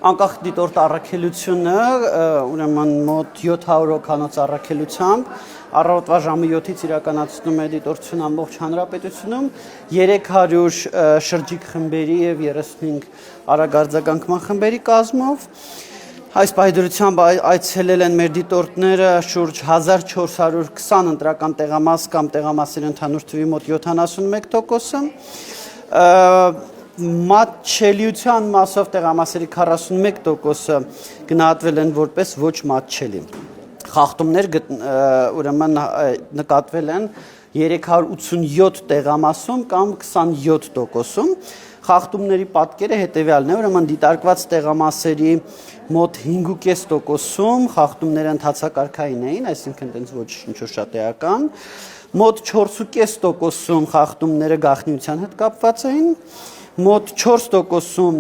անկախ դիտորդ առաքելությունը, ուրեմն մոտ 700 հոգանոց առաքելությամբ, առավոտվա ժամը 7-ից իրականացնում է դիտորդություն ամբողջ հանրապետությունում, 300 շրջիկ խմբերի և 35 արագարձագանքման խմբերի կազմով։ Այս պայդրությամբ այցելել են մեր դիտորդները շուրջ 1420 ընտրական տեղամաս կամ տեղամասերի ընդհանուր թվի մոտ 71%-ը, մատչելիության մասով տեղամասերի 41%-ը գնահատվել են որպես ոչ մատչելի։ Խախտումներ ուրեմն նկատվել են 387 տեղամասում կամ 27%-ում։ Խախտումների պատկերը հետևյալն է, ուրեմն դիտարկված տեղամասերի մոտ 5.5%-ում խախտումները ընթացակարգային էին, այսինքն տենց ոչ ինչ-որ շատ էական, մոտ 4.5%-ում խախտումները գաղտնիության հետ կապված էին, մոտ 4%-ում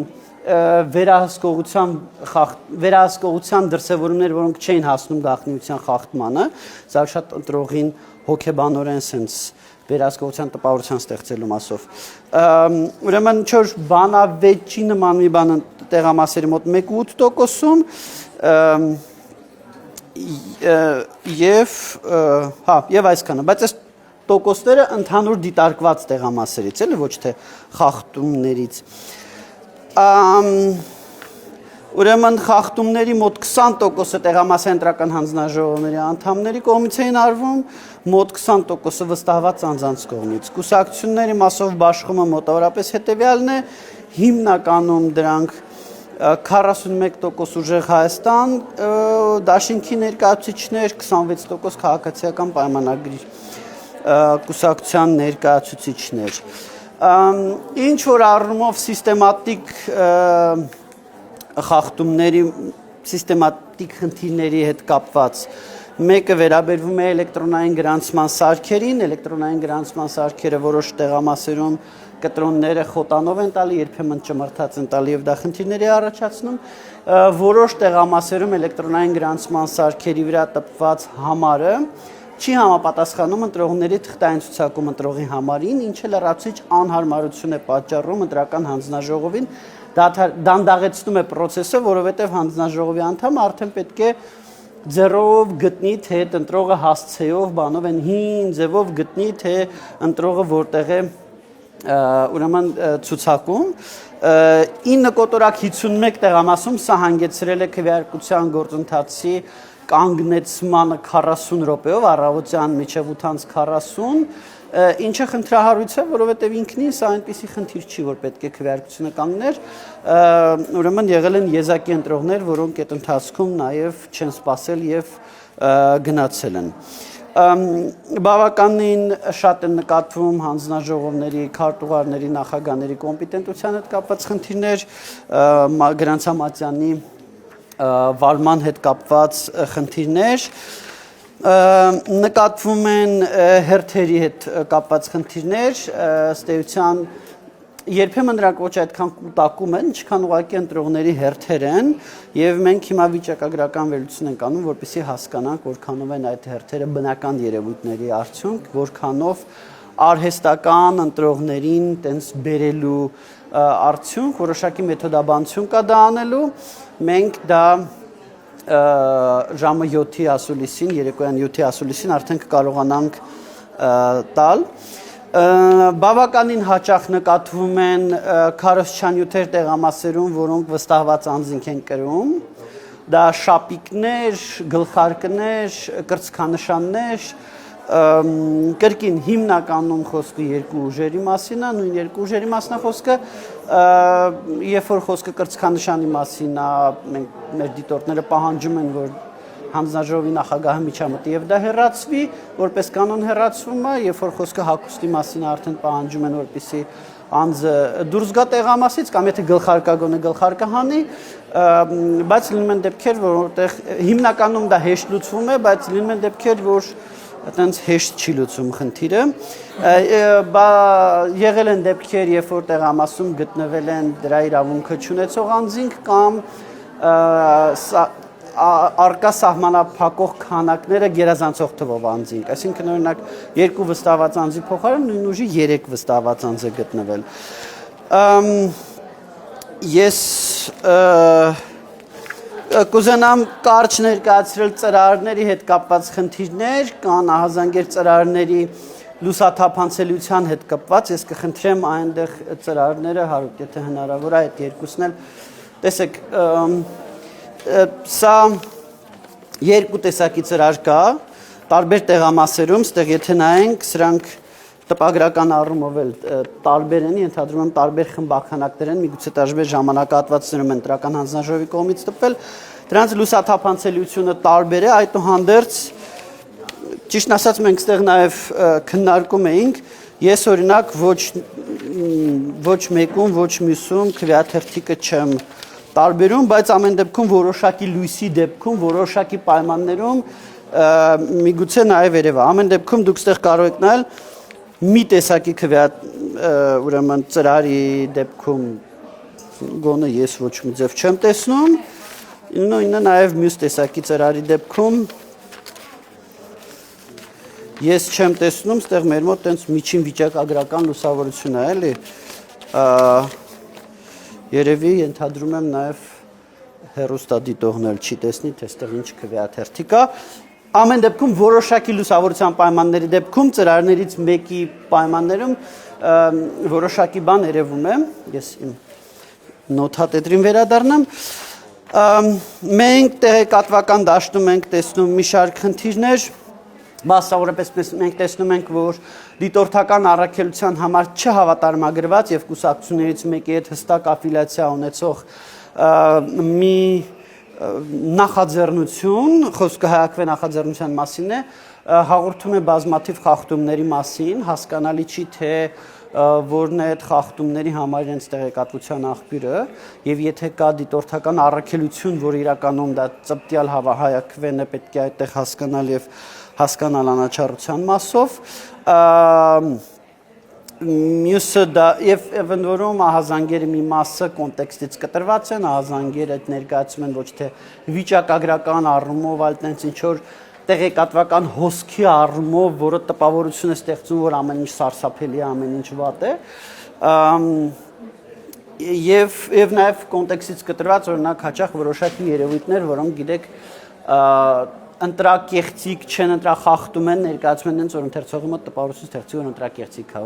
վերահսկողության դրսևորումներ, որոնք չէին հասնում գաղտնիության խախտմանը, սա շատ ընտրողին հոգեբանորեն սենց վերահսկողության տպավորության ստեղծելու մասով։ Ուրեմն չէ՞ բանավեճի նման մի բան տեղամասերի մոտ 1.8%-ում եւ այսքանը, բայց այս տոկոսները ընդհանուր դիտարկված տեղամասերից էլի, ոչ թե խախտումներից։ Ուրեմն խախտումների մոտ 20%-ը տեղամասային ընտրական հանձնաժողովների անդամների կողմից էին արվում, մոտ 20%-ը վստահված անձանց կողմից։ Կուսակցությունների մասով բաշխումը մոտավորապես հետևյալն է, հիմնականում դրանք 41% ուժեղ Հայաստան դաշինքի ներկայացուցիչներ, 26% քաղաքացիական պայմանագրի կուսակցության ներկայացուցիչներ։ Ինչ որ առումով սիստեմատիկ խախտումների, սիստեմատիկ խնդիրների հետ կապված մեկը վերաբերվում է էլեկտրոնային գրանցման սարքերին, էլեկտրոնային գրանցման սարքերը որոշ տեղամասերում կտրոնները խոտանով են տալի, երբեմն ճմրթած են տալի եւ դա խնդիրների է առաջացնում, որոշ տեղամասերում էլեկտրոնային գրանցման սարքերի վրա տպված համարը չի համապատասխանում ընտրողների թղթային ցուցակում ընտրողի համարին, ինչը լրացուցիչ անհարմարություն է պատճառում ընտրական հանձնաժողովին, դանդաղեցնում է process-ը, որովհետև հանձնաժողովի անդամը արդեն պետք է ձեռով գտնի, թե ընտրողը հասցեով, բանով են հին ձևով գտնի, թե ընտրողը որտեղ է ուրեմն ցուցակում 9.51 տեղամասում սա հանգեցրել է քվեարկության գործընթացի կանգնեցմանը 40 րոպեով, առավոտյան մինչև 8:40, ինչը խնդրահարույց է, որովհետև ինքնին սա այնպիսի խնդիր չի, որ պետք է քվեարկությունը կանգներ, ուրեմն եղել են եզակի ընտրողներ, որոնք այդ ընթացքում նաև չեն սպասել եւ գնացել են։ Բավականին շատ են նկատվում հանձնաժողովների, քարտուղարների, նախագահների կոմպետենտության հետ կապված խնդիրներ, գրանցամատյանի վարման հետ կապված խնդիրներ, նկատվում են հերթերի հետ կապված խնդիրներ, ըստ էության երբեմն նրանք ոչ այդքան կուտակում են, ինչքան ուղղակի ընտրողների հերթեր են, եւ մենք հիմա վիճակագրական վերլուծություն ենք անում, որպեսզի հասկանանք, որքանով են այդ հերթերը բնական երևույթների արդյունք, որքանով արհեստական ընտրողներին տենց բերելու արդյունք, որոշակի մեթոդաբանություն կա դա անելու, մենք դա ժամը 7-ի ասուլիսին, երեկոյան 7-ի ասուլիսին արդեն կկարողանանք տալ։ Բավականին հաճախ նկատվում են քարոզչանյութեր տեղամասերում, որոնք վստահված անձինք են կրում, դա շապիկներ, գլխարկներ, կրծքանշաններ, կրկին հիմնականում խոսքը երկու ուժերի մասին է, նույն երկու ուժերի մասն է խոսքը, երբ որ խոսքը կրծքանշանի մասին է, մեր դիտորդները պահանջում են, որ հանձնաժողովի նախագահը միջամտի եւ դա հեռացվի, որպես կանոն հեռացվում է, երբ որ խոսքը հագուստի մասին արդեն պահանջում են, որպեսզի անձը դուրս գա տեղամասից կամ եթե գլխարկագոնը գլխարկը հանի, բայց լինում են դեպքեր, որտեղ հիմնականում դա հեշտ լուծվում է, բայց լինում են դեպքեր, որ այտենց հեշտ չի լուծում խնդիրը։ Եղել են դեպքեր, երբ որ տեղամասում գտնվել են դրա իրավունքը չունեցող անձինք կամ արկա սահմանափակող քանակները գերազանցող թվով անձինք, այսինքն օրինակ 2 վստահված անձի փոխարեն նույն ուժի 3 վստահված անձ է գտնվել։ Ես կուզենամ կարճ ներկայացրել ծրարների հետ կապված խնդիրներ, կան ահազանգեր ծրարների լուսաթափանցելիության հետ կապված, ես կխնդրեմ այնտեղ ծրարները հարուտ, եթե հնարավոր է այդ երկուսն էլ, տեսեք, սա երկու տեսակի ծրար կա, տարբեր տեղամասերում, ստեղ եթե նայենք, սրանք տպագրական առումով էլ տարբեր են, ենթադրում եմ տարբեր խմբականակներ են, միգուցե տարբեր ժամանակահատվածներում են ընտրական հանձնաժողովի կողմից տպվել, դրանց լուսաթափանցելիությունը տարբեր է, այդուհանդերձ ճիշտն ասած մենք ստեղ նաև քննարկում էինք, ես օրինակ ոչ մեկում, ոչ մյուսում քվեաթերթիկը չեմ տարբերում, բայց ամեն դեպքում որոշակի լույսի դեպքում, որոշակի պայմաններում միգուցե նաև երևա, ամեն դեպքում դուք ստեղ կարող եք նայել մի տեսակի ուրեմն ծրարի դեպքում գոնե ես ոչ մի ձև չեմ տեսնում, նույնը նաև մյուս տեսակի ծրարի դեպքում ես չեմ տեսնում, ստեղ մեր մոտ տենց միջին վիճակագրական լուսավորություն է, էլի, երևի ենթադրում եմ նաև հեռուստադիտողն էլ չի տեսնի, թե ստեղ ինչ քվեաթերթի կա, ամեն դեպքում որոշակի լուսավորության պայմանների դեպքում ծրարներից մեկի պայմաններում որոշակի բան երևում է, ես իմ նոթատետրին վերադառնամ, մենք տեղեկատվական դաշտում ենք տեսնում մի շարք խնդիրներ, բացառապես մենք տեսնում ենք, որ դիտորդական առաքելության համար չհավատարմագրված եւ կուսակցություններից մեկի հետ հստակ աֆիլիացիա ունեցող մի նախաձեռնություն, խոսքը հայակվե նախաձեռնության մասին է, հաղորդում է բազմաթիվ խախտումների մասին, հասկանալի չի, թե որն է այդ խախտումների համար իրենց տեղեկատվության աղբյուրը, եւ եթե կա դիտորդական առաքելություն, որ իրականում դա ծպտյալ հայակվեն է, պետք է այդտեղ հասկանալ եւ հասկանալ անաչառության մասով, մյուսը դա եւ ընդ որում ահազանգերի մի մասը կոնտեքստից կտրված են, ահազանգերը ներկայացում են ոչ թե վիճակագրական առումով, այլ տենց ինչ որ տեղեկատվական հոսքի առումով, որը տպավորություն է ստեղծում, որ ամեն ինչ սարսափելի է, ամեն ինչ վատ է, եւ նաեւ կոնտեքստից կտրված օրինակ հաճախ որոշակի երևույթներ, որոնք գիտեք ընտրակեղծիկ չեն ընտրախախտում են ներկայացում են հենց որ ընթերցողի մոտ տպավորություն ստեղծի որ ընտրակեղծիկ է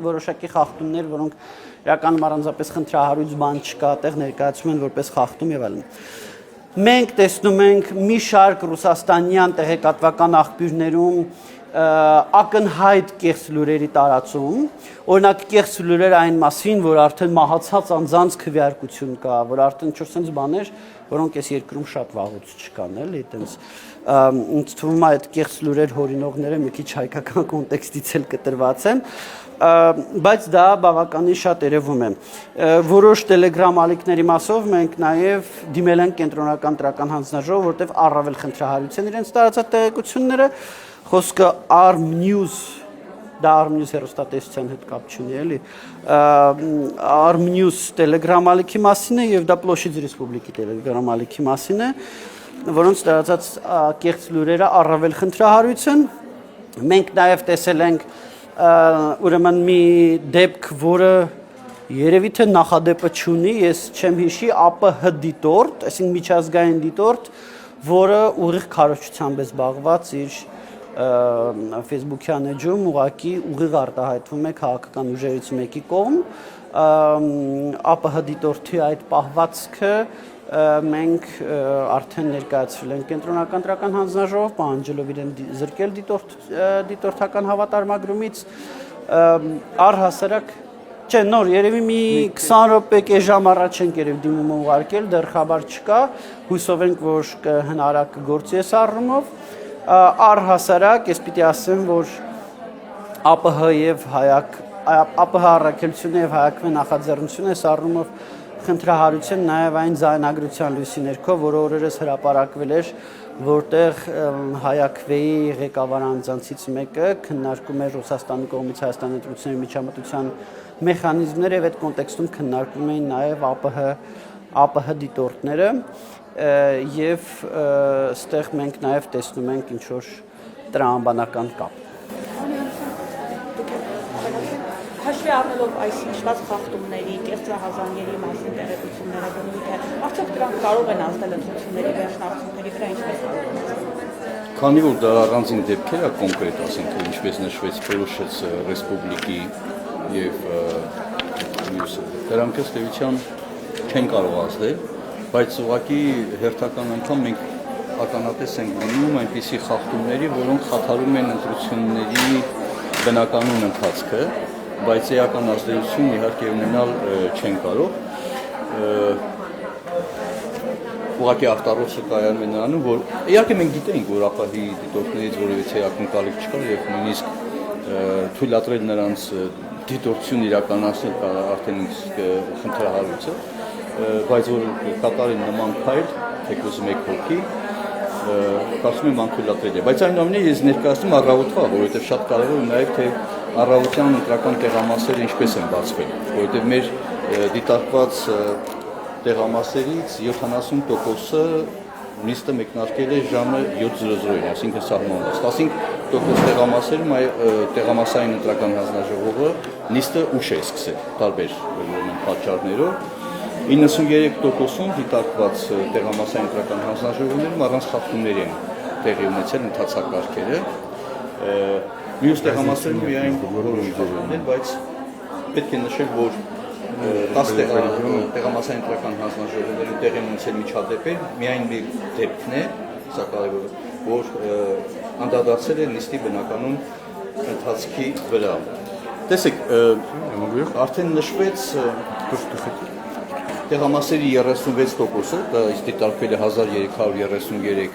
որոշակի խախտումներ որոնք իրականում առանձնապես խնդրահարույց բան չկա այդտեղ ներկայացում են որպես խախտում եւ այլն մենք տեսնում ենք մի շարք ռուսաստանյան տեղեկատվական աղբյուրներում ակնհայտ կեղծ լուրերի տարածում օրինակ կեղծ լուրեր այն մասին որ արդեն մահացած անձանց քվեարկություն կա որ արդեն ինչ-որ sense բաներ որոնք այս երկրում շատ վաղուց չկան էլի այտենց ինձ թվում է այդ կեղծ լուրեր հորինողները մի քիչ հայկական կոնտեքստից էլ կտրված են բայց դա բավականին շատ երևում է որոշ Telegram ալիքների մասով մենք նաև դիմել ենք կենտրոնական տրական հանձնաժողով որտեղ առավել խնդրահարույց են իրենց տարածած տեղեկությունները խոսքը Arm News դա Arm News հեռուստատեսության հետ կապ չունի էլի Arm News Telegram ալիքի մասին է եւ դա Պլոշիձ Ռեսպուբլիկի Telegram ալիքի մասին է որոնց տարածած կեղծ լուրերը առավել խնդրահարույց են մենք նաեւ տեսել ենք ուրեմն մի դեպք որը երևի թե նախադեպը չունի ես չեմ հիշի ԱՊՀ դիտորդ այսինքն միջազգային դիտորդ որը ուղիղ քարոզչությամբ է զբաղված իր Facebook-յան էջում ուղակի ուղիղ արտահայտվում է քաղաքական ուժերից մեկի կողմ ԱՊՀ դիտորդի այդ պահվածքը մենք արդեն ներկայացրել ենք կենտրոնական տրական հանձնաժողով պահանջելով իրեն զրկել դիտորդական հավատարմագրումից առհասարակ չէ նոր երևի մի 20 րոպե ժամ առաջ ենք երևի դիմումը ուղարկել դեռ խաբար չկա հույսով ենք որ հնարակ գործի է առումով առհասարակ ես պիտի ասեմ որ ԱՊՀ եւ ԱՊՀ առաքելությունը եւ հայակվե նախաձեռնությունը սառնումով խնդրահարություն նաեւ այն զայնագրության լույսի ներքո որը օրերս հրապարակվել էր որտեղ հայակվեի ղեկավար անձանցից մեկը քննարկում էր Ռուսաստանի կողմից Հայաստանի ընտրությունների միջամտության մեխանիզմները եւ այդ կոնտեքստում քննարկում էին նաեւ ԱՊՀ դիտորդները եւ ստեղ մենք նաեւ տեսնում ենք ինչ որ տրամաբանական կապ Հաշվի առնելով այս հիշված խախտումների, կեղծահազանգերի մասին տեղեկությունները բնույթը, արդյոք դրանք կարող են ազդել ընտրությունների վերջնարդյունքների վրա ինչպես կարող են։ Քանի որ դա առանձին դեպքեր է կոնկրետ, ասենք ինչպես նշվեց որոշեց ռեսպուբլիկի եւ մյուսը, դրանք ըստ էության չեն կարող ազդել, բայց ուղղակի հերթական անգամ մենք ականատես ենք լինում այնպիսի խախտումների, որոնք խաթարում են ընտրությունների բնականոն ընթացքը, բայց էական ազդեցություն իհարկե ունենալ չեն կարող։ Ուղղակի արտարոցը կայանում է նրանում, որ իհարկե մենք գիտենք, որ ԱՊՀ-ի դիտորդներից որևիցե ակնկալիք չկար եւ նույնիսկ թույլատրել նրանց դիտորդություն իրականացնել արդեն խնդրահարույց է, բայց որ կատարեն նման քայլ, թեկուզ մեկ հոգի, կարծում եմ անթույլատրել է, բայց այնուամենայնիվ ես ներկայացնում առավոտվա, որովհետև շատ կարևոր է նաև թե առավոտյան ընտրական տեղամասերը ինչպես են բացվել, որովհետև մեր դիտարկված տեղամասերից 70%-ը նիստը մեկնարկել է ժամը 7:00-ին, այսինքն սահմանված։ 15% տեղամասերում տեղամասային ընտրական հանձնաժողովը նիստը ուշ է սկսել, տարբեր պատճառներով։ 93%-ում դիտարկված տեղամասային ընտրական հանձնաժողովներում առանց խախտումների են տեղի ունեցել ընթացակարգերը։ Մյուս տեղամասերում միայն որոշ խախտումներ, բայց պետք է նշել, որ 10 տեղամասային ընտրական հանձնաժողովներում տեղի ունեցել միջադեպեր, միայն մի դեպքն է, սա կարևոր է, որ անդրադարձել է նիստի բնականոն ընթացքի վրա։ Տեսեք, արդեն նշվեց տեղամասերի 36%-ը, դա դիտարկվել է 1333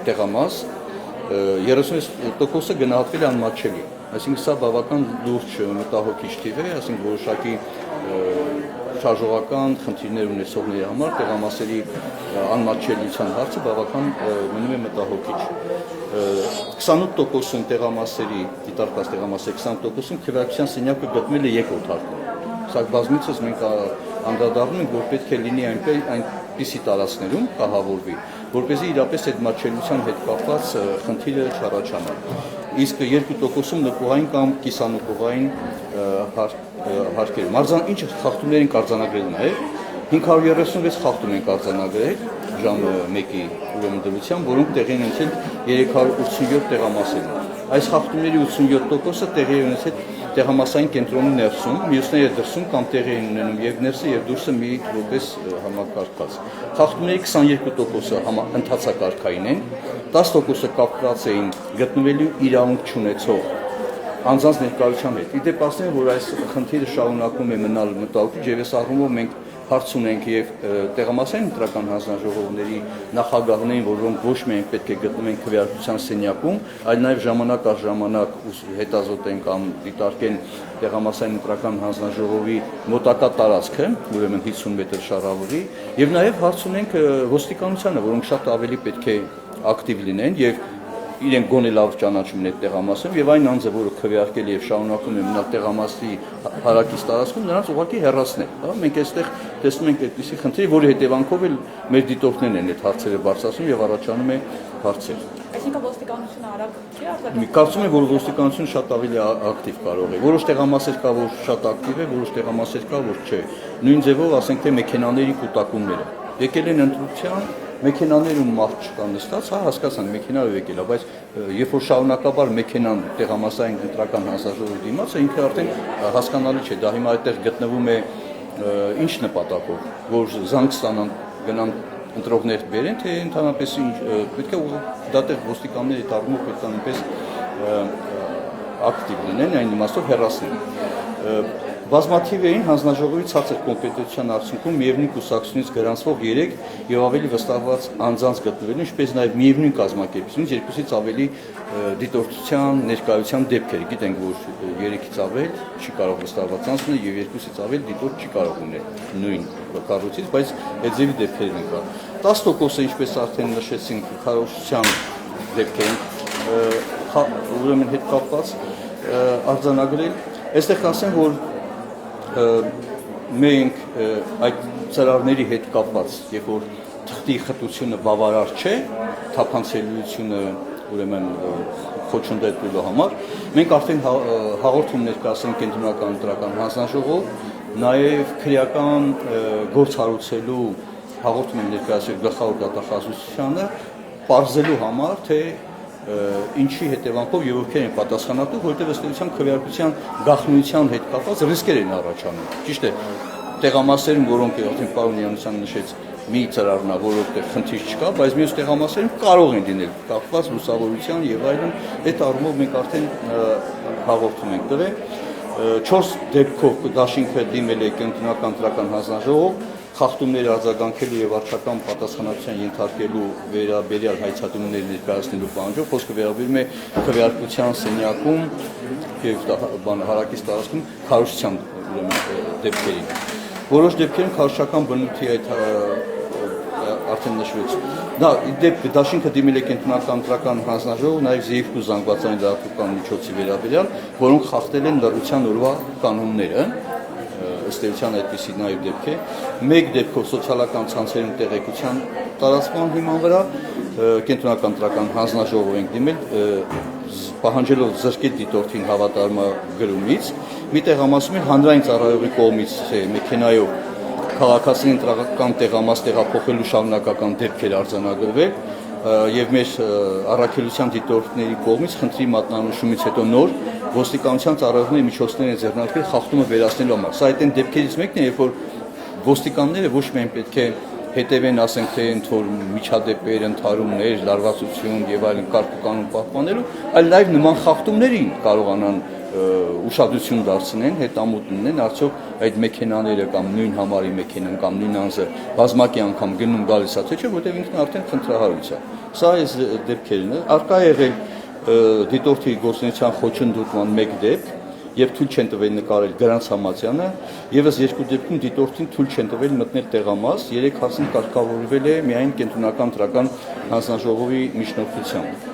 տեղամաս, 36%-ը գնահատվել է անմատչելի, այսինքն սա բավական լուրջ մտահոգիչ թիվ է, այսինքն որոշակի շարժողական խնդիրներ ունեցողների համար տեղամասերի անմատչելիության հարցը բավական մնում է մտահոգիչ։ 28%-ում տեղամասերի, դիտարկված տեղամասերի 28%-ում քվեարկության սենյակը գտնվել է երկրորդ հարկում։ Սա բազմիցս մենք անդրադառնում ենք, որ պետք է լինի այնպիսի տարածքներում կահավորվի, որպեսզի իրապես այդ մատչելիության հետ կապված խնդիրը չառաջանա։ Իսկ 2%-ում նկուղային կամ կիսանկուղային հարկեր։ Ինչ խախտումներ են արձանագրել նաև 536 խախտում են արձանագրել ժամը 1-ի դրությամբ, որոնք տեղի են ունեցել 387 տեղամասերում։ Այս խախտումների 87%-ը տեղի է ունեցել տեղամասային կենտրոնի ներսում, մյուսները դրսում կամ տեղի են ունենում եւ ներսը եւ դուրսը մի որպես համակարգված։ Խախտումների 22%-ը ընթացակարգային են, 10%-ը կապված էին գտնվելու իրավունք չունեցող անձանց ներկայության հետ։ Իդեպ ասեմ, որ այս խնդիրը շարունակում է մնալ մտահոգիչ եւ այս առումով մենք հարց ունենք եւ տեղամասային ընտրական հանձնաժողովների նախագահներին, որոնք ոչ միայն պետք է գտնվեն քվեարկության սենյակում, այլ նաեւ ժամանակ առ ժամանակ հետազոտեն կամ դիտարկեն տեղամասային ընտրական հանձնաժողովի մոտակա տարածքը, ուրեմն 50 մետր շարավղի, եւ նաեւ հարց ունենք ոստիկանությանը, որոնք շատ ավելի պետք է ակտիվ լինեն եւ իրենք գոնե լավ ճանաչում են այդ տեղամասում եւ այն անձը, որը քվեարկել եւ շարունակում է մնալ տեղամասի հարակից տարածքում, նրանց ուղղակի հեռացնել, հա, մենք այստեղ տեսնում ենք այդպիսի խնդիր, որի հետևանքով էլ մեր դիտորդներն են այդ հարցերը բարձրացնում եւ առաջանում է հարցեր։ Այսինքն ոստիկանությունը արագ չի արձագանքում։ Կարծում եմ, որ ոստիկանությունը շատ ավելի ակտիվ կարող է։ Որոշ տեղամասեր կա, որ շատ ակտիվ է, որոշ տեղամասեր կա, որ չէ։ Նույն ձևով, ասենք թե մեքենաների կուտակումները։ Եկել են ընտրության մեքենաներում մարդ չկա նստած, հա, հասկացանք, մեքենայով եկել է, բայց երբ որ շարունակաբար մեքենան տեղամասային ընտրական հանձնաժողովի դիմաց է, ինքը արդեն հասկանալի չէ, դա հիմա այդտեղ գտնվում է ինչ նպատակով, որ զանգ ստանան, գնան ընտրողներ բերեն, թե ընդհանրապես պետք է դատեղ ոստիկանների դառնող պետք է այնպես ակտիվ լինեն, այն իմաստով հեռացնեն։ Բազմաթիվ էին հանձնաժողովի ցածր կոմպետենտության արդյունքում միևնույն կուսակցությունից գրանցվող 3 եւ ավելի վստահված անձանց գտնվելու, ինչպես նաեւ միևնույն կազմակերպությունից երկուսից ավելի դիտորդության ներկայության դեպքեր։ Գիտենք, որ 3-ից ավել չի կարող վստահված անձ լինել եւ 2-ից ավել դիտորդ չի կարող ունել նույն կառույցից, բայց այդ ձևի դեպքեր են կա։ 10%-ը, ինչպես արդեն նշեցինք, քարոզչության դեպքեր են, ուրեմն հետ կապված արձանագրել։ Այստեղ ասեմ, որ մենք այդ ծրարների հետ կապված, երբ որ թղթի խտությունը բավարար չէ, թափանցելիությունը ուրեմն խոչընդոտելու համար, մենք արդեն հաղորդում ներկայացրել կենտրոնական ընտրական հանձնաժողով, նաև քրեական գործ հարուցելու հաղորդում եմ ներկայացրել գլխավոր դատախազությանը, պարզելու համար, թե ինչի հետևանքով եւ ովքեր են պատասխանատու, որտեղ ըստ էության քվեարկության գաղտնիության հետ կապված ռիսկեր են առաջանում։ Ճիշտ է, տեղամասերում, որոնք արդեն պարոն Յանուսյանը նշեց, մի ծրարնա, որովհետև խնդիր չկա, բայց մյուս տեղամասերում կարող են լինել կապված լուսավորության եւ այլն, այդ առումով մենք արդեն հաղորդում ենք տվել։ 4 դեպքով դաշինքը դիմել է կենտրոնական դրական հանձնաժողով, խախտումներ արձագանքելու եւ վարչական պատասխանատվության ենթարկելու վերաբերյալ հայցատումներ ներկայացնելու պահանջով, խոսքը վերաբերում է քվեարկության սենյակում եւ հարակից տարածքում քարոզչության դեպքերին։ Որոշ դեպքերում քարոզչական բնույթի այդ արդեն նշվեց։ Դա դեպքը դաշինքը դիմել է կենտրոնական դրական հանձնաժողով նաեւ Z2 զանգվածային լրատվական միջոցի վերաբերյալ, որոնք խախտել են լրատվության օրվա կանոնները։ Ըստ էության այդպիսի նաև դեպք է։ Մեկ դեպքով սոցիալական ցանցերում տեղեկության տարածման հիման վրա կենտրոնական դրական հանձնաժողով ենք դիմել, պահանջելով զրկել դիտորդին հավատարմագրումից։ Մի տեղամասում էլ հանրային ծառայողի կողմից մեքենայով քաղաքացին ընտրական տեղամաս տեղափոխելու շարունակական դեպքեր արձանագրվել եւ մեր առաքելության դիտորդների կողմից խնդրի մատնանշումից հետո նոր ոստիկանության ծառայողների միջոցներ են ձեռնարկվել խախտումը վերացնելու համար։ Սա այդ այն դեպքերից մեկն է, երբ որ ոստիկանները ոչ միայն պետք է հետևեն, ասենք թե ընթոր միջադեպեր, ընդհարումներ, լարվածություն եւ այլն կարգ ու կանոն պահպանելու, այլ նաեւ նման խախտումներին կարողանան ուշադրություն դարձնեն, հետամուտ լինեն, արդյոք այդ մեքենաները կամ նույն համարի մեքենան կամ նույն անձը բազմակի անգամ գնում գալիս է, թե չէ, որտեղ ինքն արդեն խնդրահարույց է։ Սա այս դեպքերն է։ Արկա եղել դիտորդի գործունեության խոչընդոտման մեկ դեպք եւ թույլ չեն տվել նկարել Գրանց Համացյանը, եւս երկու դեպքում դիտորդին թույլ չեն տվել մտնել տեղամաս, 3 հարցին կարգավորվել է միայն կենտրոնական դրական հանձնաժողովի միջնորդությամբ։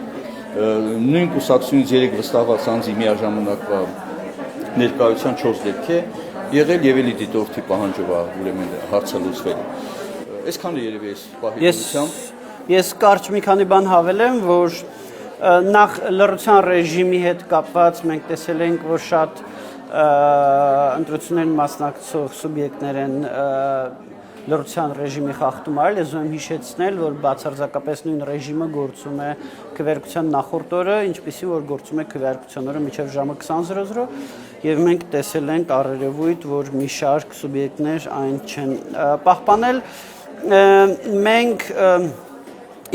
Նույն կուսակցությունից 3 վստահված անձի միաժամանակ ներկայության 4 դեպք է եղել եւ էլի դիտորդի պահանջով է ուրեմն հարցը լուծվել։ Այսքանը երևի էս պահի դրությամբ։ Ես կարճ մի քանի բան հավելեմ, որ նախ լրության ռեժիմի հետ կապված մենք տեսել ենք, որ շատ ընտրություններին մասնակցող սուբյեկտներ են լրության ռեժիմի խախտում արել, ես ուզում հիշեցնել, որ բացարձակապես նույն ռեժիմը գործում է քվեարկության նախորդ օրը, ինչպիսի որ գործում է քվեարկության օրը մինչև ժամը 20:00 եւ մենք տեսել ենք առերևույթ, որ մի շարք սուբյեկտներ այն չեն պահպանել։ Մենք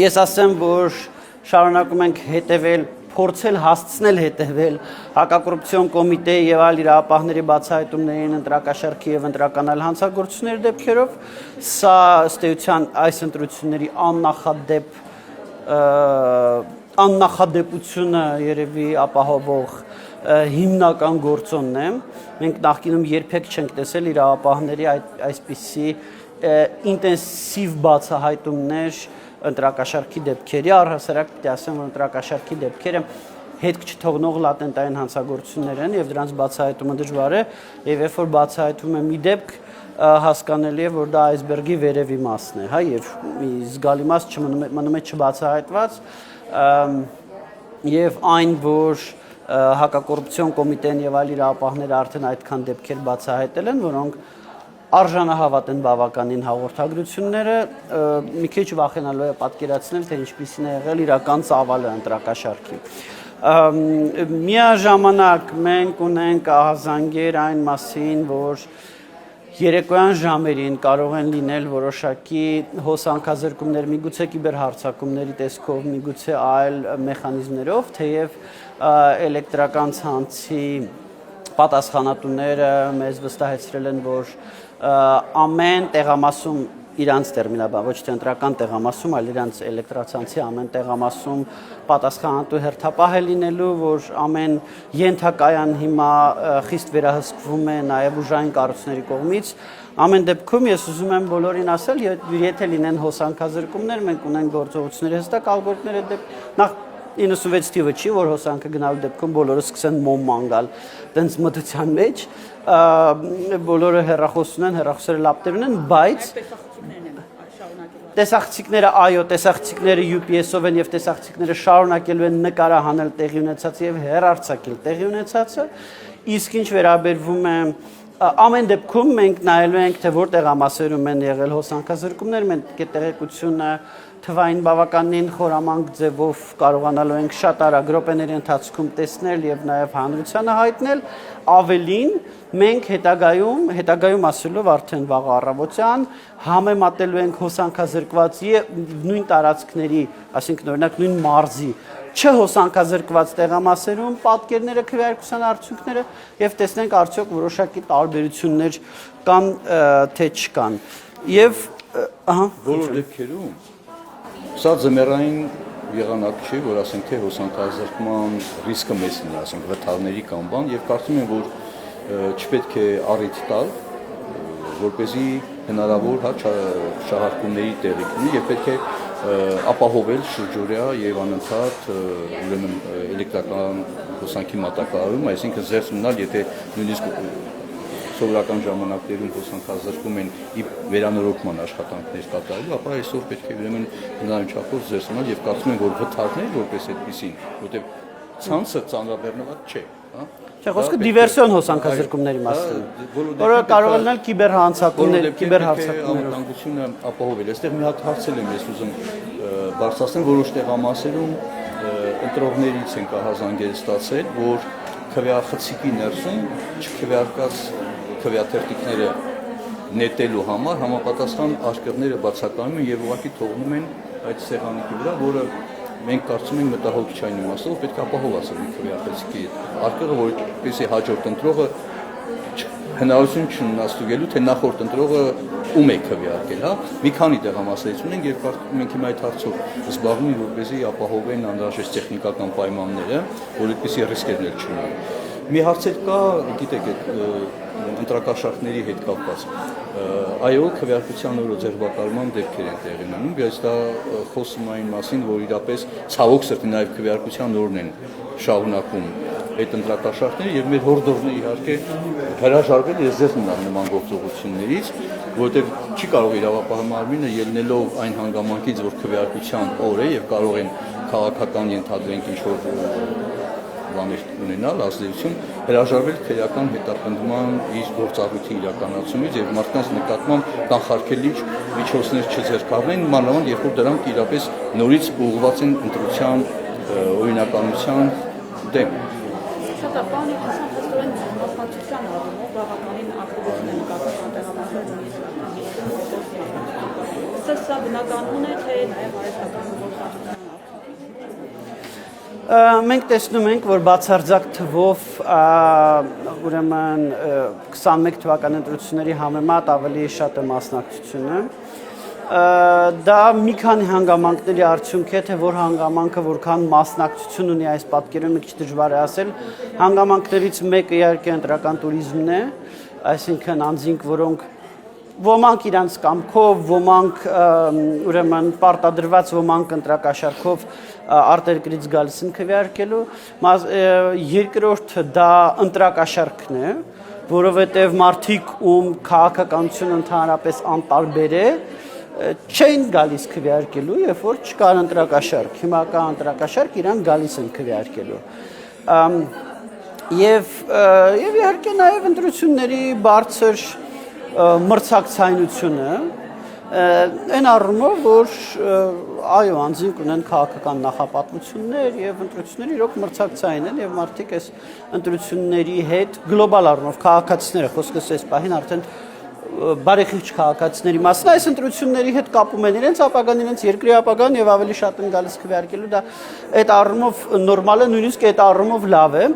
ես ասեմ, որ շարունակում ենք հետևել, փորձել հասցնել հետևել հակակոռուպցիոն կոմիտեի եւ այլ իրավապահների բացահայտումներին ընտրակաշառքի եւ ընտրական այլ հանցագործությունների դեպքերով, սա ըստ էության այս ընտրությունների աննախադեպությունը երևի ապահովող հիմնական գործոնն է։ Մենք նախկինում երբեք չենք տեսել իրավապահների այսպիսի ինտենսիվ բացահայտումներ ընտրակաշառքի դեպքերի, առհասարակ պիտի ասեմ, որ ընտրակաշառքի դեպքերը հետք չթողնող լատենտային հանցագործություններ են եւ դրանց բացահայտումը դժվար է, եւ երբ որ բացահայտվում է մի դեպք, հասկանալի է, որ դա այսբերգի վերևի մասն է, հա, եւ մի զգալի մաս մնում է չբացահայտված, եւ այն, որ հակակոռուպցիոն կոմիտեն եւ այլ իրավապահները արդեն այդքան դեպքեր բացահայտել են, որոնք արժանահավատ են բավականին հաղորդագրությունները, մի քիչ վախենալու է պատկերացնել, թե ինչպիսին է եղել իրական ծավալը ընտրակաշառքի։ Միաժամանակ մենք ունենք ահազանգեր այն մասին, որ երեկոյան ժամերին կարող են լինել որոշակի հոսանքազրկումներ, միգուցե կիբերհարձակումների տեսքով, միգուցե այլ մեխանիզմներով, թեև էլեկտրական ցանցի պատասխանատուները մեզ վստահեցրել են, որ ամեն տեղամասում իրանց տերմինաբա, ոչ թե ընտրական տեղամասում, այլ իրանց էլեկտրացանցի ամեն տեղամասում պատասխանատու հերթապահ է լինելու, որ ամեն ենթակայան հիմա խիստ վերահսկվում է նաև ուժային կառույցների կողմից։ Ամեն դեպքում ես ուզում եմ բոլորին ասել, եթե լինեն հոսանքազրկումներ, մենք ունենք գործողությունների հստակ ալգորիթմներ նախ 96 թիվը չի, որ հոսանքը գնալու դեպքում բոլորը սկսեն մոմ ման գալ տենց մտության մեջ, բոլորը հեռախոս ունեն, հեռախոսները լապտոպ ունեն, բայց տեսախցիկները, այո, տեսախցիկները UPS-ով են եւ տեսախցիկները շարունակելու են նկարահանել տեղի ունեցածը եւ հեռարձակել տեղի ունեցածը, իսկ ինչ վերաբերվում է Ամեն դեպքում մենք նայելու ենք, թե որ տեղամասերում են եղել հոսանքազրկումներ, մենք այդ տեղեկությունը թվային բավականին խորամանկ ձևով կարողանալու ենք շատ արագ րոպեների ընթացքում տեսնել եւ նաեւ հանրությանը հայտնել, ավելին մենք հետագայում ասելով արդեն վաղ առավոտյան համեմատելու ենք հոսանքազրկված եւ նույն տարածքների, այսինքն օրինակ նույն մարզի չհոսանքազրկված տեղամասերում պատկերները քվեարկության արդյունքները եւ տեսնենք արդյոք որոշակի տարբերություններ կան թե չկան եւ բոլոր դեպքերում սա ձմեռային եղանակ չի, որ ասենք թե հոսանքազրկման ռիսկը մեծ լինի, ասենք վթարների կամ բան եւ կարծում եմ որ չպետք է առիթ տալ որպեսզի հնարավոր շահարկումների տեղի լինի եւ պետք է ապահովել շրջօրյա եւ անընդհատ ուրեմն էլեկտրական հոսանքի մատակարարում, այսինքն զերծ մնալ, եթե նույնիսկ սովորական ժամանակներում հոսանքազրկում են վերանորոգման աշխատանքներ կատարելու, ապա այսօր պետք է ուրեմն հնարավոր չափով զերծ մնալ եւ կարծում եմ որ վթարներ որպես այդպեսին, որտեղ ցանցը ծանրաբեռնված չէ, հա Չէ, խոսքը դիվերսիոն հոսանքազրկումների մասին։ Որը կարող է լինել կիբերհանցակումներ, կիբերհարցակումներ։ Անվտանգությունը ապահովել։ Այստեղ մի հատ հարցել եմ ես ուզում բարձրացնել որոշ տեղամասերում ընտրողներից են ահազանգեր ստացել, որ քվեախցիկի ներսում չքվեարկած քվեաթերթիկները նետելու համար համապատասխան արկղները բացակայում են եւ ուղղակի թողնում են այդ սեղանիկի վրա, որը մենք կարծում ենք մտահոգիչային իմաստով պետք է ապահովացնել քվեախցիկի արկղը, որպեսզի հաջորդ ընտրողը հնարավորություն չունենա թե նախորդ ընտրողը ում է քվեարկել, հա։ Մի քանի տեղամասերից ունենք, երբ մենք հիմա այդ հարցով զբաղվում ենք, որպեսզի ապահովեն անհրաժեշտ տեխնիկական պայմանները, որ այդպիսի ռիսկերներ չունենան։ Մի հարց էլ կա, գիտեք, այդ ընտրակաշարքների հետ կապված։ Այո, քվեարկության օրը ձերբակալման դեպքեր են տեղի ունենում, բայց դա խոսում այն մասին, որ իրապես ցավոք սրտի նաև քվեարկության օրն են շարունակում այդ ընտրակաշարքները եւ մեր հորդորները իհարկե հրաժարվել եւ զերծ մնալ նման գործողություններից, որտեղ չի կարող իրավապահ մարմինը ելնելով այն հանգամանքից, որ քվեարկության օր է եւ կարող են քաղաքական ենթադրենք ինչ-որ բաներ ունենալ, ազդեցություն հրաժարվել քրեական հետապնդման իր գործառույթի իրականացումից եւ մարդկանց նկատմամբ կանխարգելիչ միջոցներ չձեռքբերեն, մանավանդ երբ որ դրանք իրապես նորից ուղղված են ընտրության օրինականության դեմ։ Շատ ապանի հաստատորեն հաստատության առումով բավականին ակտիվություն են կազմում տեղամասերում Սա բնականon է, թե նաև արհեստական գործառույթն Մենք տեսնում ենք, որ բացարձակ թվով ուրեմն 21 թվականի ընտրությունների համեմատ ավելի շատ է մասնակցությունը։ Դա մի քանի հանգամանքների արդյունք է, թե որ հանգամանքը որքան մասնակցություն ունի այս պատկերում, մի քիչ դժվար է ասել։ Հանգամանքներից մեկը իհարկե ընտրական туриզմն է, այսինքն անձինք, որոնք ոմանք իրանց կամքով, ոմանք ուրեմն պարտադրված, ոմանք ընտրակաշարքով արտերկրից գալիս են քվեարկելու, երկրորդը դա ընտրակաշարքն է, որովհետև մարդիկ ում քաղաքականությունը ընդհանրապես անտարբեր է, չեն գալիս քվեարկելու, երբ որ չկար ընտրակաշարք, հիմա կա ընտրակաշարք, իրանք գալիս են քվեարկելու։ Եվ իհարկե նաև ընտրությունների բարձր մրցակցայնությունը այն առումով, որ այո, անձինք ունեն քաղաքական նախապատվություններ եւ ընտրությունները իրոք մրցակցային են եւ մարդիկ այս ընտրությունների հետ գլոբալ առումով քաղաքացիները, խոսքս այս պահին արդեն բարեխիղճ քաղաքացիների մասին այս ընտրությունների հետ կապում են իրենց ապագան, իրենց երկրի ապագան եւ ավելի շատ են գալիս քվեարկելու, դա այդ առումով նորմալ է, նույնիսկ այդ առումով լավ է։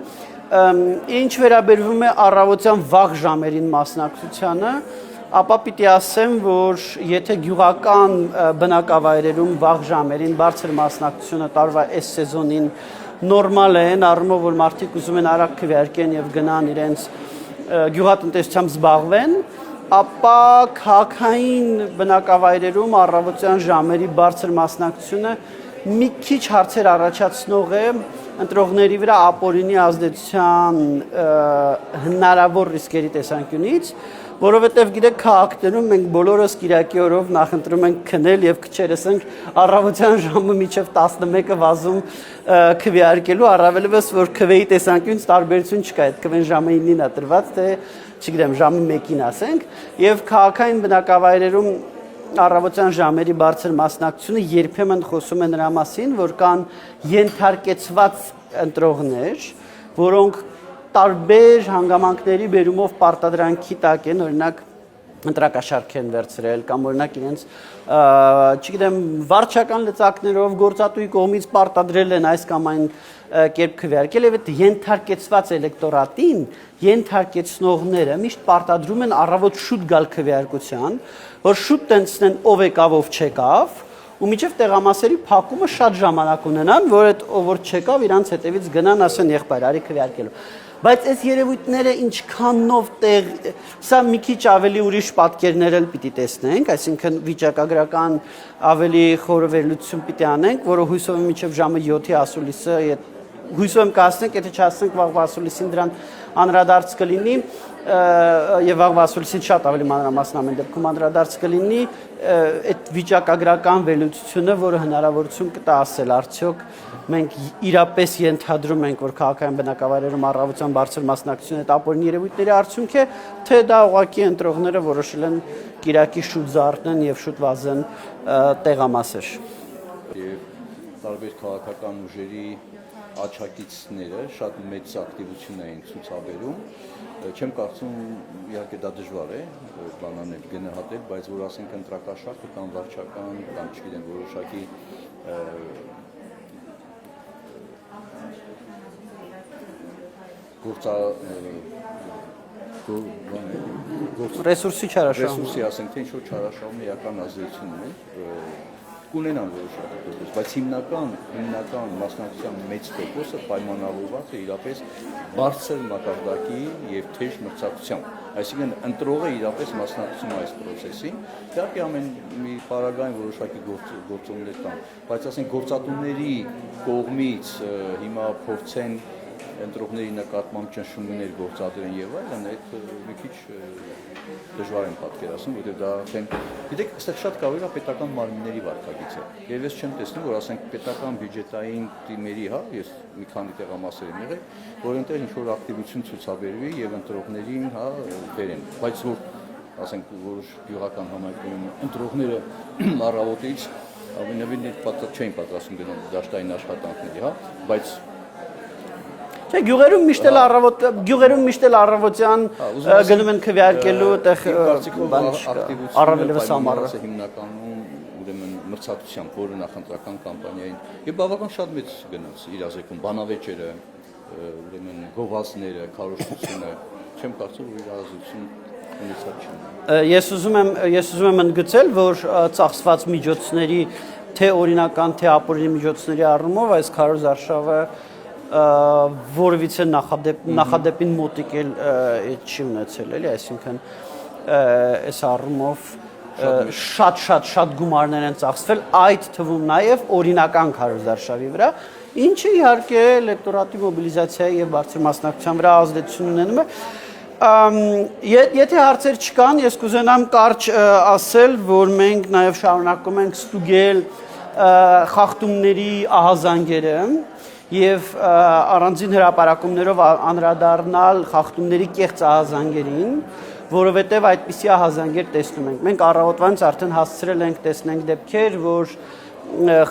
Ինչ վերաբերվում է առավոտյան վաղ ժամերին մասնակցությանը, ապա պիտի ասեմ, որ եթե գյուղական բնակավայրերում վաղ ժամերին բարձր մասնակցությունը տարվա այս սեզոնին նորմալ է, այն առումով, որ մարդիկ ուզում են արագ քվեարկեն եւ գնան իրենց գյուղատնտեսությամբ զբաղվեն, ապա քաղաքային բնակավայրերում առավոտյան ժամերի բարձր մասնակցությունը մի քիչ հարցեր առաջացնող է ընտրողների վրա ապօրինի ազդեցության հնարավոր ռիսկերի տեսանկյունից, որովհետև գիտեք քաղաքներում մենք բոլորս կիրակի օրով նախընտրում ենք քնել եւ քչերս ենք առավոտյան ժամը մինչեւ 11-ը վազում քվեարկելու, առավելևս որ քվեի տեսանկյունից տարբերություն չկա, այդ քվեն ժամը 9-ին է տրված, թե չգիտեմ, ժամի 1-ին ասենք, եւ քաղաքային բնակավայրերում առավոտյան ժամերի բարձր մասնակցությունը երբեմն խոսում է նրա մասին, որ կան ենթարկեցված ընտրողներ, որոնք տարբեր հանգամանքների բերումով պարտադրանքի տակ են, օրինակ ընտրակաշարք են վերցրել կամ օրինակ իրենց չգիտեմ վարչական լծակներով գործատուի կողմից պարտադրել են այս կամ այն կերպ քվեարկել եւ այդ ենթարկեցված էլեկտորատին ենթարկեցնողները միշտ պարտադրում են առավոտ շուտ գալ քվեարկության, որ շուտ տենցնեն ով եկավ ով չեկավ ու միջև տեղամասերի փակումը շատ ժամանակ ունենան, որ այդ ով որ չեկավ իրանց հետևից գնան ասեն եղբայր արի քվեարկելու բայց այս երևույթները ինչքանով տեղ սա մի քիչ ավելի ուրիշ պատկերներ էլ պիտի տեսնենք, այսինքն վիճակագրական ավելի խորը վերլուծություն պիտի անենք, որը հույսով եմ մինչև ժամը 7-ի ասուլիսը հույսով եմ կհասնենք, եթե չհասնենք վաղվա ասուլիսին դրան անդրադարձ կլինի եւ վաղվա ասուլիսին շատ ավելի մանրամասն ամեն դեպքում անդրադարձ կլինի այդ վիճակագրական վերլուծությունը, որը հնարավորություն կտա ասել արդյոք մենք իրապես ենթադրում ենք, որ քաղաքային բնակավայրերում առավոտյան բարձր մասնակցությունը այդ ապօրինի երևույթների արդյունք է, թե դա ուղղակի ընտրողները որոշել են կիրակի շուտ զարթնեն եւ շուտ վազեն տեղամասեր։ Եվ տարբեր քաղաքական ուժերի աչակիցները շատ մեծ ակտիվություն էին ցուցաբերում։ Չեմ կարծում իհարկե դա դժվար է բանանել գնահատել, բայց որ ասենք ընտրակաշարքը կամ վարչական կամ չգիտեմ որոշակի ռեսուրսի չարաշահում։ Ռեսուրսի ասենք թե ինչ-որ չարաշահում իրական ազդեցություն ունի, կունենան որոշակի տոկոս, բայց հիմնական մասնակցության մեծ տոկոսը պայմանավորված է իրապես բարձր մակարդակի եւ թեժ մրցակցությամբ։ Այսինքն ընտրողը իրապես մասնակցում է այս process-ին, իհարկե ամեն մի պարագային որոշակի գործոններ կան, բայց ասենք գործատուների կողմից հիմա փորձեն ընտրողների նկատմամբ ճնշումներ գործադրեն եւ այլն, այդ մի քիչ դժվար եմ պատկերացնում, որովհետեւ դա ասենք, գիտեք, այստեղ շատ կարևոր է պետական մարմինների վարկագիծը։ Եվ ես չեմ տեսնում, որ ասենք պետական բյուջետային թիմերի, հա, ես մի քանի տեղամասեր եմ եղել, որ այնտեղ ինչ-որ ակտիվություն ցուցաբերվի եւ ընտրողներին, հա, բերեն, բայց որ ասենք որոշ գյուղական համայնքներում ընտրողները առավոտից ավելին չէին պատրաստվում գնալ դաշտային աշխատանքների, հա, բայց Չէ, գյուղերում միշտ էլ առավոտյան գնում են քվեարկելու այդտեղ բան չկա, առավելևս ամառը հիմնականում ուրեմն մրցակցությամբ, որը նախընտրական կամպանիային եւ բավական շատ մեծ գնաց իրազեկում, բանավեճերը, ուրեմն գովազդները, քարոզությունը, չեմ կարծում որ իրազեկություն ունեցած չունի։ Ես ուզում եմ ընդգծել, որ ծախսված միջոցների թե օրինական, թե ապօրինի միջոցների առումով այս քարոզ արշավը որևիցե նախադեպին մոտիկ էլ չի ունեցել, էլի, այսինքն այս առումով շատ գումարներ են ծախսվել, այդ թվում նաև օրինական քարոզարշավի վրա, ինչը իհարկե էլեկտորատի մոբիլիզացիայի եւ բարձր մասնակցության վրա ազդեցություն ունենում է։ Եթե հարցեր չկան, ես կուզենամ կարճ ասել, որ մենք նաև շարունակում ենք ստուգել խախտումների ահազանգերը եւ առանձին հրապարակումներով անդրադառնալ խախտումների կեղծ ահազանգերին, որովհետեւ այդպիսի ահազանգեր տեսնում ենք։ Մենք առավոտվանից արդեն հասցրել ենք տեսնենք դեպքեր, որ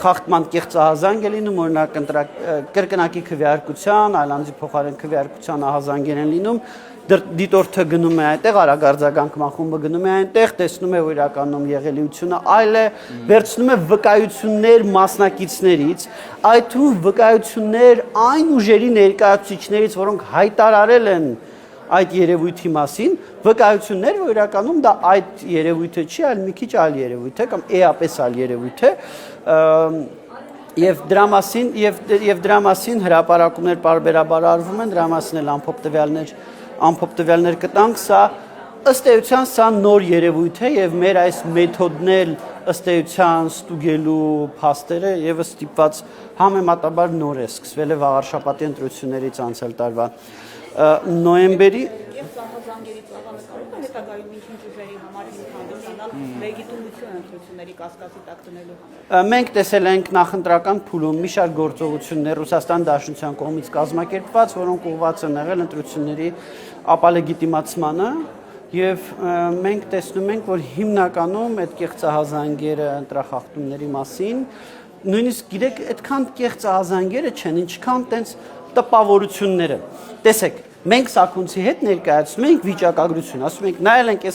խախտման կեղծ ահազանգ է լինում, օրինակ կրկնակի քվեարկության, այլանդի փոխարեն քվեարկության ահազանգեր են լինում, դիտորդը գնում է այնտեղ, արագարձագանքման խումբը գնում է այնտեղ, տեսնում է որ իրականում եղելիությունը այլ է, վերցնում է վկայություններ մասնակիցներից, այդ թվում վկայություններ այն ուժերի ներկայացուցիչներից, որոնք հայտարարել են այդ երևույթի մասին, վկայություններ, որ իրականում դա այդ երևույթը չի, այլ մի քիչ այլ երևույթ է կամ էապես այլ երևույթ է, եւ դրա մասին հրապարակումներ պարբերաբար արվում են, դրա մասին էլ ամփոփ տվյալներ կտանք, սա ըստ էության սա նոր երևույթ է եւ մեր այս մեթոդն էլ ըստ էության ստուգելու փաստերը եւս ստիպված համեմատաբար նոր է, սկսվել է վաղարշաբաթի ընտրություններից անցյալ տարվա նոյեմբերի եւ ծախազանգերի ծավալը կարող է հետագայում ինչ-ինչ ուժերի համար հանդիսանալ լեգիտիմություն ընտրությունների կասկածի տակ դնելու համար։ Մենք տեսել ենք նախընտրական փուլում մի շարք գործողություններ Ռուսաստան Դաշնության կողմից կազմակերպված, որոնք ուղղված են եղել ընտրությունների ապալեգիտիմացմանը, եւ մենք տեսնում ենք, որ հիմնականում այդ կեղծահազանգերը ընտրախախտումների մասին, նույնիսկ գիտեք, այդքան կեղծահազանգերը չեն, ինչքան տենց տպավորությունները։ Տեսեք, մենք Սաքունցի հետ ներկայացնում ենք վիճակագրություն, ասում ենք նայել ենք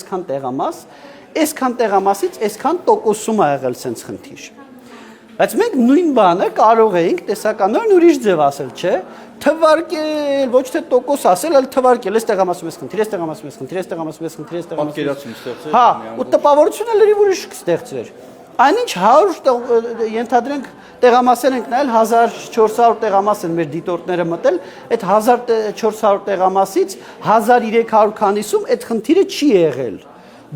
այսքան տեղամասից այսքան տոկոսում ա եղել sense խնդիր։ Բայց մենք նույն բանը կարող էինք տեսականորեն ուրիշ ձև ասել, չէ՞, թվարկել, ոչ թե տոկոս ասել, այլ թվարկել, այս տեղամասում ես խնդիր, այս տեղամասում ես խնդիր, այս տեղամասում ես խնդիր, այս տեղամասում։ Պատկերացում ստեղծել։ Հա, ու տպավորությունը լրիվ ուրիշ կստեղծվեր։ Այնինչ 100 ենթադրենք տեղամասեր ենք նայել 1400 տեղամաս են մեր դիտորդները մտել, այդ 1400 տեղամասից 1300 քանիսում այդ խնդիրը չի եղել։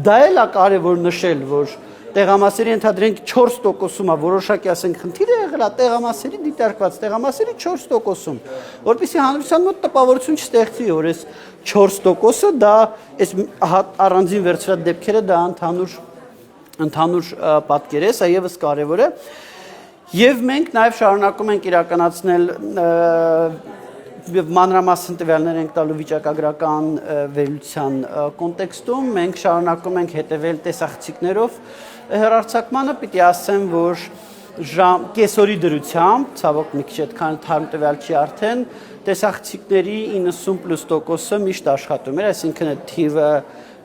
Դա էլ է կարևոր նշել, որ տեղամասերի ենթադրենք 4%-ում է որոշակի ասենք խնդիրը եղել է տեղամասերի դիտարկված տեղամասերի 4%-ում, որպեսզի հանրության մոտ տպավորություն չստեղծվի, որ այս 4%-ը դա այս առանձին վերցրած դեպքերը դա ընդհանուր պատկեր է, սա եւս կարևոր է։ Եվ մենք նաև շարունակում ենք իրականացնել մանրամասն տվյալներ ենք տալու վիճակագրական վերլուծության կոնտեքստում, մենք շարունակում ենք հետևել տեսախցիկներով հեռարձակմանը, պիտի ասեմ, որ կեսօրի դրությամբ, ցավոք մի քիչ այդքան թարմ տվյալ չի արդեն, տեսախցիկների 90+%-ը միշտ աշխատում էր, այսինքն այդ թիվը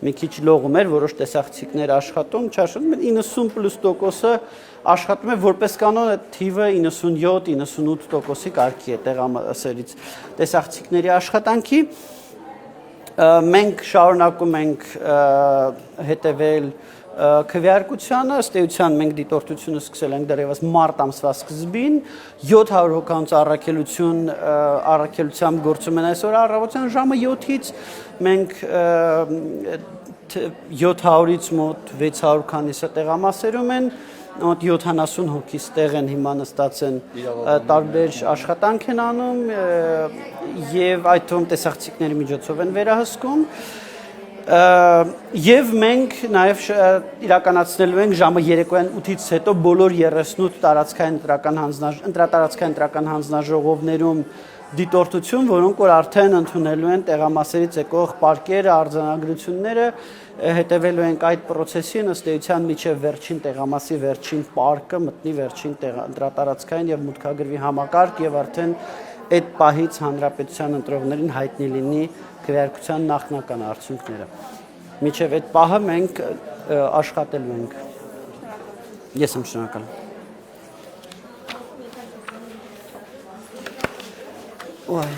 մի քիչ լողում էր, որոշ տեսախցիկներ աշխատում, չաշխատում, 90+%-ը աշխատում է որպես կանոն այդ թիվը 97-98%-ի կարգի է տեղամասերից տեսախցիկների աշխատանքի։ Մենք շարունակում ենք հետևել քվեարկությանը, ըստ էության մենք դիտորդությունը սկսել ենք դեռևս մարտ ամսվա սկզբին, 700 հոգանոց առաքելությամբ գործում են այսօր առավոտյան ժամը 7-ից, մենք 700-ից մոտ 600 քանիսը տեղամասերում են, մոտ 70 հոգիս տեղ են հիմա նստած են տարբեր աշխատանք են անում եւ այդ թվում տեսախցիկների միջոցով են վերահսկում եւ մենք նաեւ իրականացնելու ենք ժամը երեկոյան 8-ից հետո բոլոր 38 տարածքային ընտրատարածքային ընտրական հանձնաժողովներում դիտորդություն, որոնք որ արդեն ընդունելու են տեղամասերից եկող պարկերը, արձանագրությունները, հետևելու ենք այդ process-ին, ըստ էության միջև վերջին տեղամասի վերջին պարկը մտնի վերջին ընտրատարածքային եւ մուտքագրվի համակարգ եւ արդեն այդ պահից հանրապետության ընտրողներին հայտնի լինի քվեարկության նախնական արդյունքները։ Միջև այդ պահը մենք աշխատելու ենք։ Ես եմ շնորհակալ։ Ой.